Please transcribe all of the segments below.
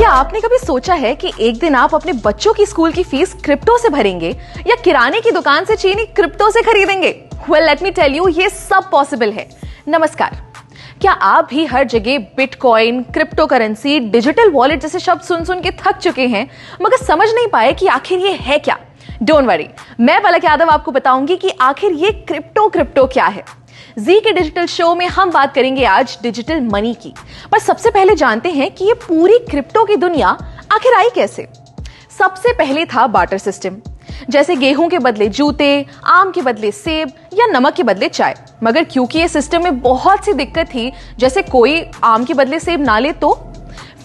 क्या आपने कभी सोचा है कि एक दिन आप अपने बच्चों की स्कूल की फीस क्रिप्टो से भरेंगे या किराने की दुकान से चीनी क्रिप्टो से खरीदेंगे? Well, let me tell you, ये सब पॉसिबल है। नमस्कार। क्या आप भी हर जगह bitcoin, crypto currency, digital wallet जैसे शब्द सुन सुन के थक चुके हैं मगर समझ नहीं पाए कि आखिर ये है क्या? डोंट वरी, मैं पलक यादव आपको बताऊंगी कि आखिर ये क्रिप्टो क्या है। जी के डिजिटल शो में हम बात करेंगे आज डिजिटल मनी की। पर सबसे पहले जानते हैं कि ये पूरी क्रिप्टो की दुनिया आखिर आई कैसे। सबसे पहले था बार्टर सिस्टम, जैसे गेहूं के बदले जूते, आम के बदले सेब या नमक के बदले चाय। मगर क्योंकि ये सिस्टम में बहुत सी दिक्कत थी, जैसे कोई आम के बदले सेब ना ले तो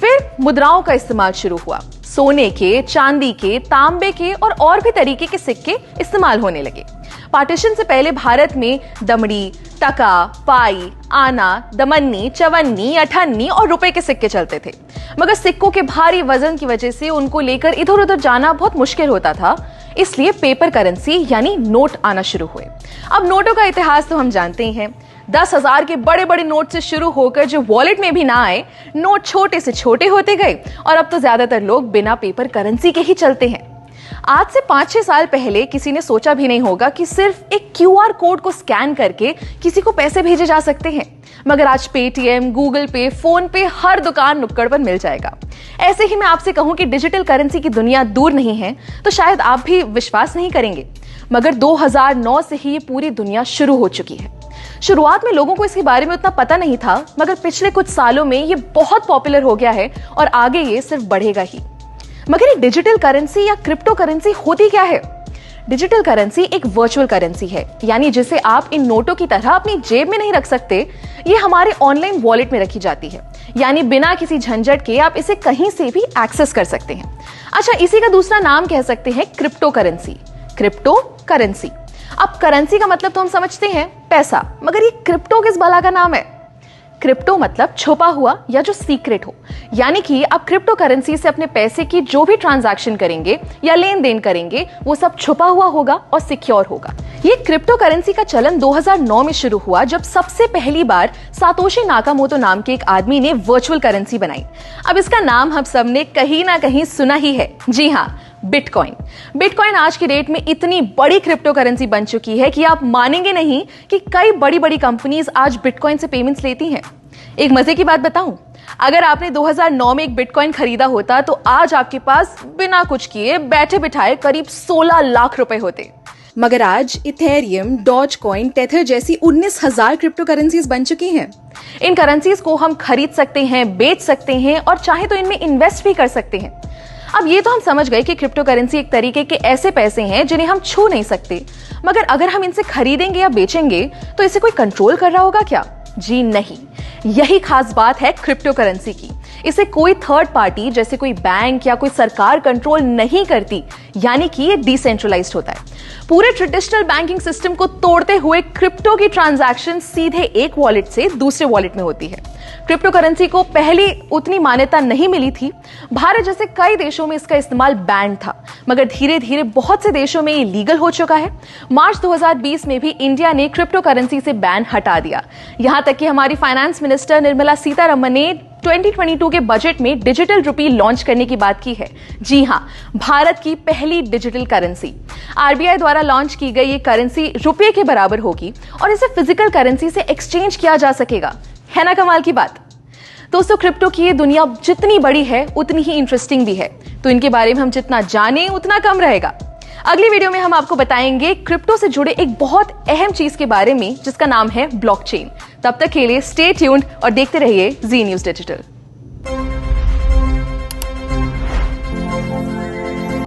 फिर मुद्राओं का इस्तेमाल शुरू हुआ। सोने के, चांदी के, तांबे के और भी तरीके के सिक्के इस्तेमाल होने लगे। पार्टीशन से पहले भारत में दमड़ी, टका, पाई, आना, दमन्नी, चवन्नी, अठन्नी और रुपए के सिक्के चलते थे। मगर सिक्कों के भारी वजन की वजह से उनको लेकर इधर उधर जाना बहुत मुश्किल होता था, इसलिए पेपर करेंसी यानी नोट आना शुरू हुए। अब नोटों का इतिहास तो हम जानते ही हैं। 10,000 के बड़े बड़े नोट से शुरू होकर जो वॉलेट में भी ना आए, नोट छोटे से छोटे होते गए और अब तो ज्यादातर लोग बिना पेपर करेंसी के ही चलते हैं। आज से 5-6 साल पहले किसी ने सोचा भी नहीं होगा कि सिर्फ एक क्यूआर कोड को स्कैन करके किसी को पैसे भेजे जा सकते हैं। मगर आज पेटीएम, गूगल पे, फोन पे हर दुकान नुक्कड़ पर मिल जाएगा। ऐसे ही मैं आपसे कहूं कि डिजिटल करेंसी की दुनिया दूर नहीं है तो शायद आप भी विश्वास नहीं करेंगे, मगर 2009 से ही ये पूरी दुनिया शुरू हो चुकी है। शुरुआत में लोगों को इसके बारे में उतना पता नहीं था, मगर पिछले कुछ सालों में ये बहुत पॉपुलर हो गया है और आगे ये सिर्फ बढ़ेगा ही। मगर ये डिजिटल करेंसी या क्रिप्टो करेंसी होती क्या है? डिजिटल करेंसी एक वर्चुअल करेंसी है, यानी जिसे आप इन नोटों की तरह अपनी जेब में नहीं रख सकते। ये हमारे ऑनलाइन वॉलेट में रखी जाती है, यानी बिना किसी झंझट के आप इसे कहीं से भी एक्सेस कर सकते हैं। अच्छा, इसी का दूसरा नाम कह सकते हैं क्रिप्टो करेंसी। Crypto currency. अब करेंसी का मतलब तो हम समझते हैं पैसा, मगर ये क्रिप्टो किस भला का नाम है? क्रिप्टो मतलब छुपा हुआ या जो सीक्रेट हो, यानी कि आप क्रिप्टो करेंसी से अपने पैसे की जो भी ट्रांजैक्शन करेंगे या लेन देन करेंगे वो सब छुपा हुआ होगा और सिक्योर होगा। ये क्रिप्टो करेंसी का चलन 2009 में शुरू हुआ, जब सबसे पहली बार सातोशी नाकामोटो नाम के एक आदमी ने वर्चुअल करेंसी बनाई। अब इसका नाम हम सबने कहीं ना कहीं सुना ही है। जी हाँ, बिटकॉइन। बिटकॉइन आज की डेट में इतनी बड़ी क्रिप्टो करेंसी बन चुकी है कि आप मानेंगे नहीं कि कई बड़ी बड़ी कंपनीज आज बिटकॉइन से पेमेंट्स लेती हैं। एक मजे की बात बताऊं, अगर आपने 2009 में एक बिटकॉइन खरीदा होता तो आज आपके पास बिना कुछ किए बैठे बिठाए करीब 16 लाख रुपए होते। मगर आज इथेरियम, डॉजकॉइन, टेथर जैसी 19,000 क्रिप्टो करेंसीज बन चुकी हैं। इन करेंसीज को हम खरीद सकते हैं, बेच सकते हैं और चाहे तो इनमें इन्वेस्ट भी कर सकते हैं। अब ये तो हम समझ गए कि क्रिप्टो करेंसी एक तरीके के ऐसे पैसे हैं जिन्हें हम छू नहीं सकते, मगर अगर हम इनसे खरीदेंगे या बेचेंगे तो इसे कोई कंट्रोल कर रहा होगा क्या? जी नहीं। यही खास बात है क्रिप्टो करेंसी की। इसे कोई थर्ड पार्टी जैसे कोई बैंक या कोई सरकार कंट्रोल नहीं करती, यानी कि ये डिसेंट्रलाइज्ड होता है। पूरे ट्रेडिशनल बैंकिंग सिस्टम को तोड़ते हुए क्रिप्टो की ट्रांजैक्शन सीधे एक वॉलेट से दूसरे वॉलेट में होती है। क्रिप्टो करेंसी को पहले उतनी मान्यता नहीं मिली थी। भारत जैसे कई देशों में इसका इस्तेमाल बैन था, मगर धीरे धीरे बहुत से देशों में ये लीगल हो चुका है। मार्च 2020 में भी इंडिया ने क्रिप्टो करेंसी से बैन हटा दिया। यहां तक कि हमारी फाइनेंस मिनिस्टर निर्मला सीतारमण ने 2022 के बजट में डिजिटल रुपी लॉन्च करने की बात की है। जी हां, भारत की पहली डिजिटल करेंसी। आरबीआई द्वारा लॉन्च की गई ये करेंसी रुपये के बराबर होगी और इसे फिजिकल करेंसी से एक्सचेंज किया जा सकेगा। है ना कमाल की बात? दोस्तों, क्रिप्टो की ये दुनिया जितनी बड़ी है उतनी ही इंटरेस्टिंग भी है, तो इनके बारे में हम जितना जाने उतना कम रहेगा। अगली वीडियो में हम आपको बताएंगे क्रिप्टो से जुड़े एक बहुत अहम चीज के बारे में जिसका नाम है ब्लॉकचेन। तब तक के लिए स्टे ट्यून्ड और देखते रहिए जी न्यूज़ डिजिटल।